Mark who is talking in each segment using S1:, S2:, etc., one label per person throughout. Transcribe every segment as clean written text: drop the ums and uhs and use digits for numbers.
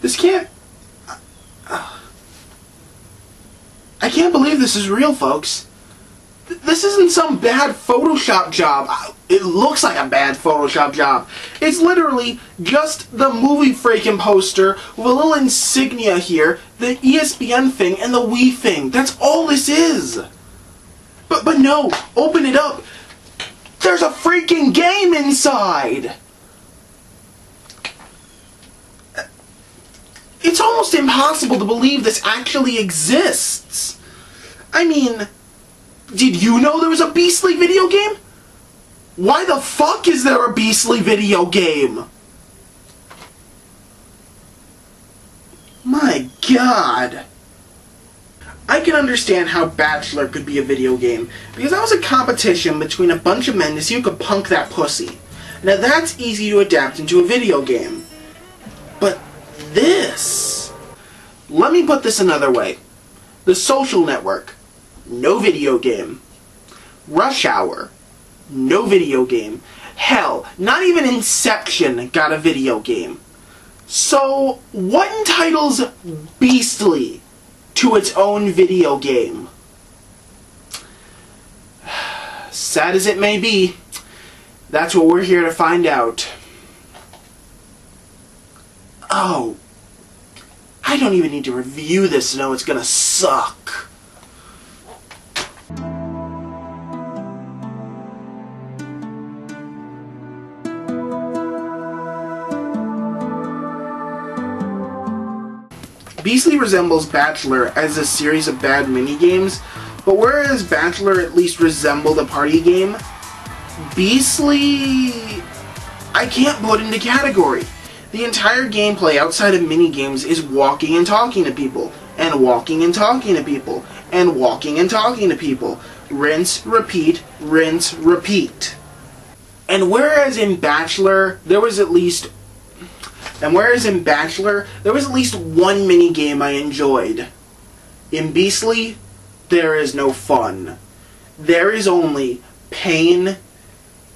S1: This can't... I can't believe this is real, folks. This isn't some bad Photoshop job. It looks like a bad Photoshop job. It's literally just the movie freaking poster with a little insignia here, the ESPN thing, and the Wii thing. That's all this is. But no, open it up. There's a freaking game inside. It's almost impossible to believe this actually exists. I mean, did you know there was a Beastly video game? Why the fuck is there a Beastly video game? My God. I can understand how Bachelor could be a video game, because that was a competition between a bunch of men to see who could punk that pussy. Now that's easy to adapt into a video game. But this... Let me put this another way. The Social Network, no video game. Rush Hour, no video game. Hell, not even Inception got a video game. So, what entitles Beastly to its own video game? Sad as it may be, that's what we're here to find out. Oh, I don't even need to review this to know it's gonna suck. Beastly resembles Bachelor as a series of bad minigames, but whereas Bachelor at least resembled a party game, Beastly I can't put into category. The entire gameplay outside of minigames is walking and talking to people, and walking and talking to people, and walking and talking to people. Rinse, repeat, rinse, repeat. And whereas in Bachelor, there was at least one minigame I enjoyed, in Beastly, there is no fun. There is only pain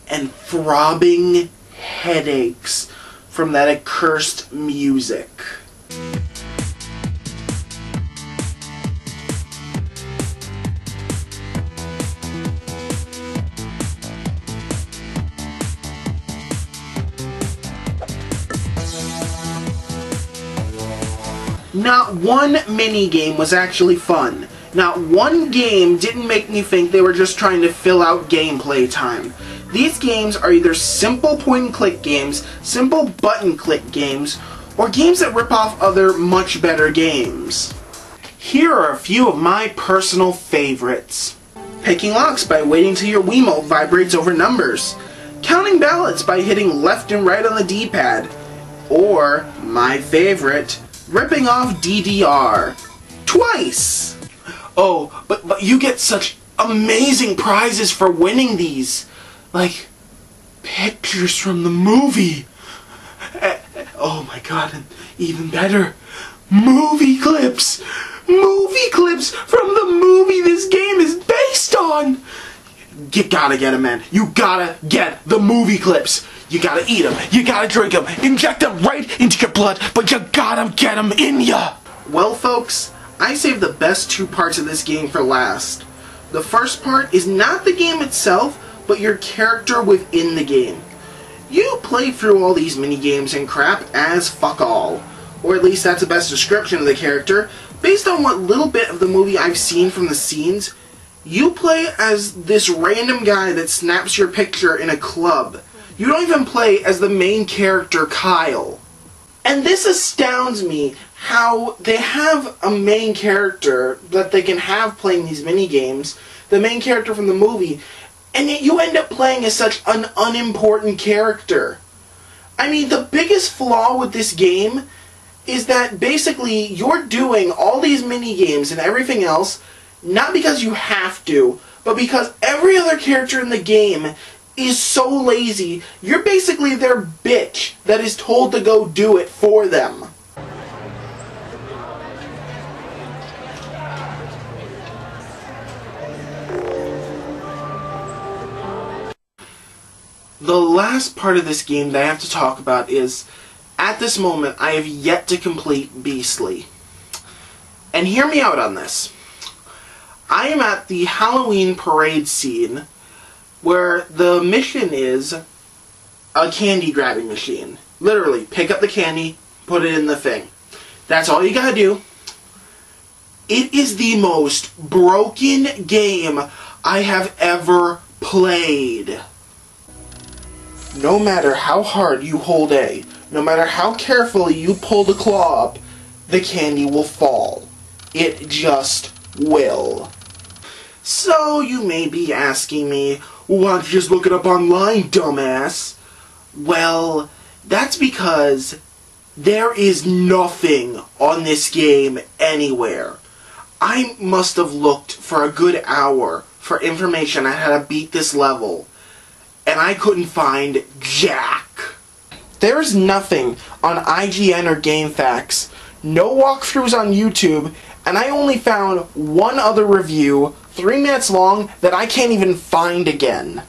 S1: and throbbing headaches from that accursed music. Not one minigame was actually fun. Not one game didn't make me think they were just trying to fill out gameplay time. These games are either simple point-and-click games, simple button-click games, or games that rip off other much better games. Here are a few of my personal favorites. Picking locks by waiting till your Wiimote vibrates over numbers. Counting ballots by hitting left and right on the D-pad. Or, my favorite, ripping off DDR. Twice! Oh, but you get such amazing prizes for winning these. Like, pictures from the movie. Oh my God, and even better, movie clips. Movie clips from the movie this game is based on. You gotta get them, man. You gotta get the movie clips. You gotta eat them. You gotta drink them. Inject them right into your blood, but you gotta get them in ya. Well, folks, I saved the best two parts of this game for last. The first part is not the game itself, but your character within the game. You play through all these minigames and crap as fuck all. Or at least that's the best description of the character. Based on what little bit of the movie I've seen from the scenes, you play as this random guy that snaps your picture in a club. You don't even play as the main character, Kyle. And this astounds me, how they have a main character that they can have playing these minigames, the main character from the movie, and yet you end up playing as such an unimportant character. I mean, the biggest flaw with this game is that basically you're doing all these minigames and everything else, not because you have to, but because every other character in the game is so lazy, you're basically their bitch that is told to go do it for them. The last part of this game that I have to talk about is At this moment, I have yet to complete Beastly. And hear me out on this. I am at the Halloween parade scene where the mission is a candy grabbing machine. Literally, pick up the candy, put it in the thing. That's all you gotta do. It is the most broken game I have ever played. No matter how hard you hold A, no matter how carefully you pull the claw up, the candy will fall. It just will. So you may be asking me, why don't you just look it up online, dumbass? Well, that's because there is nothing on this game anywhere. I must have looked for a good hour for information on how to beat this level, and I couldn't find jack. There's nothing on IGN or GameFAQs, no walkthroughs on YouTube, and I only found one other review, 3 minutes long, that I can't even find again.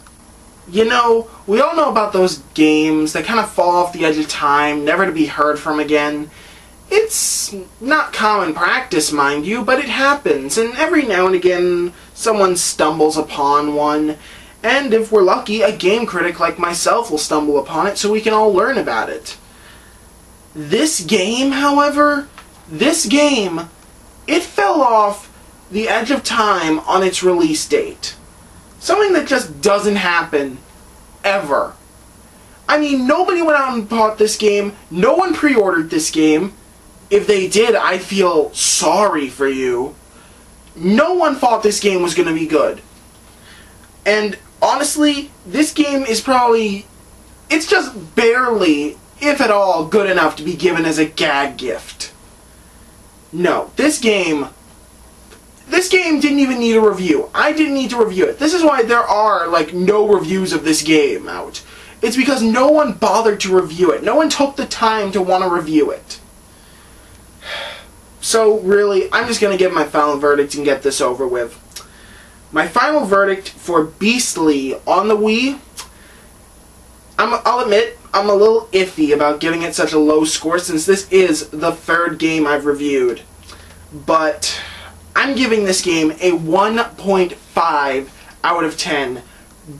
S1: You know, we all know about those games that kind of fall off the edge of time, never to be heard from again. It's not common practice, mind you, but it happens, and every now and again someone stumbles upon one, and if we're lucky, a game critic like myself will stumble upon it so we can all learn about it. This game, however, it fell off the edge of time on its release date. Something that just doesn't happen, ever. I mean, nobody went out and bought this game, no one pre-ordered this game. If they did, I feel sorry for you. No one thought this game was going to be good. And honestly, this game is probably, it's just barely, if at all, good enough to be given as a gag gift. No, this game didn't even need a review. I didn't need to review it. This is why there are, like, no reviews of this game out. It's because no one bothered to review it. No one took the time to want to review it. So, really, I'm just going to give my final verdict and get this over with. My final verdict for Beastly on the Wii, I'll admit, I'm a little iffy about giving it such a low score since this is the 3rd game I've reviewed. But I'm giving this game a 1.5 out of 10.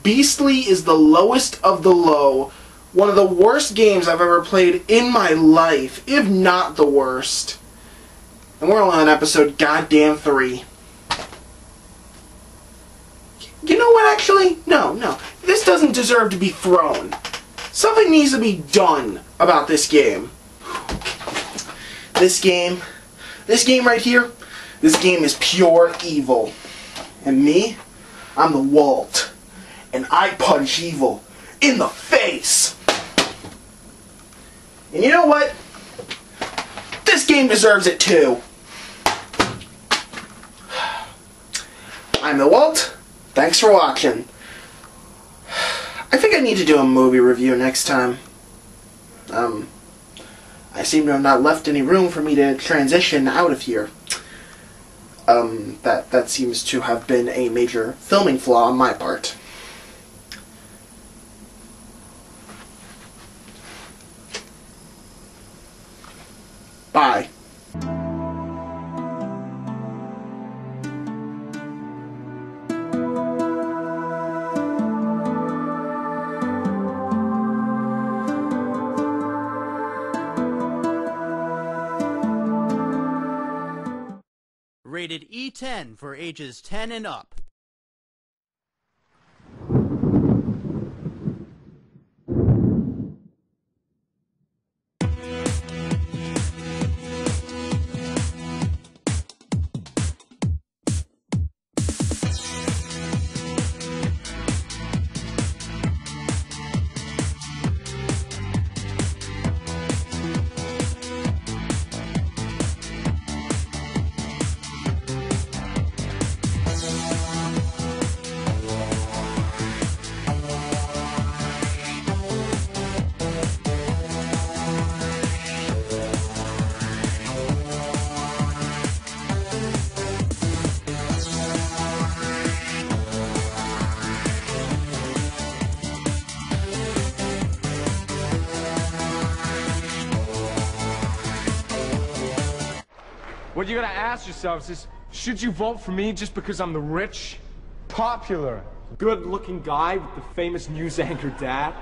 S1: Beastly is the lowest of the low. One of the worst games I've ever played in my life, if not the worst. And we're only on episode goddamn 3. You know what, actually? No. This doesn't deserve to be thrown. Something needs to be done about this game. This game right here, this game is pure evil. And me, I'm the Walt. And I punch evil in the face. And you know what? This game deserves it too. I'm the Walt. Thanks for watching. I think I need to do a movie review next time. I seem to have not left any room for me to transition out of here. That seems to have been a major filming flaw on my part. Bye.
S2: Rated E10 for ages 10 and up.
S3: What you gotta ask yourselves is, should you vote for me just because I'm the rich, popular, good-looking guy with the famous news anchor dad?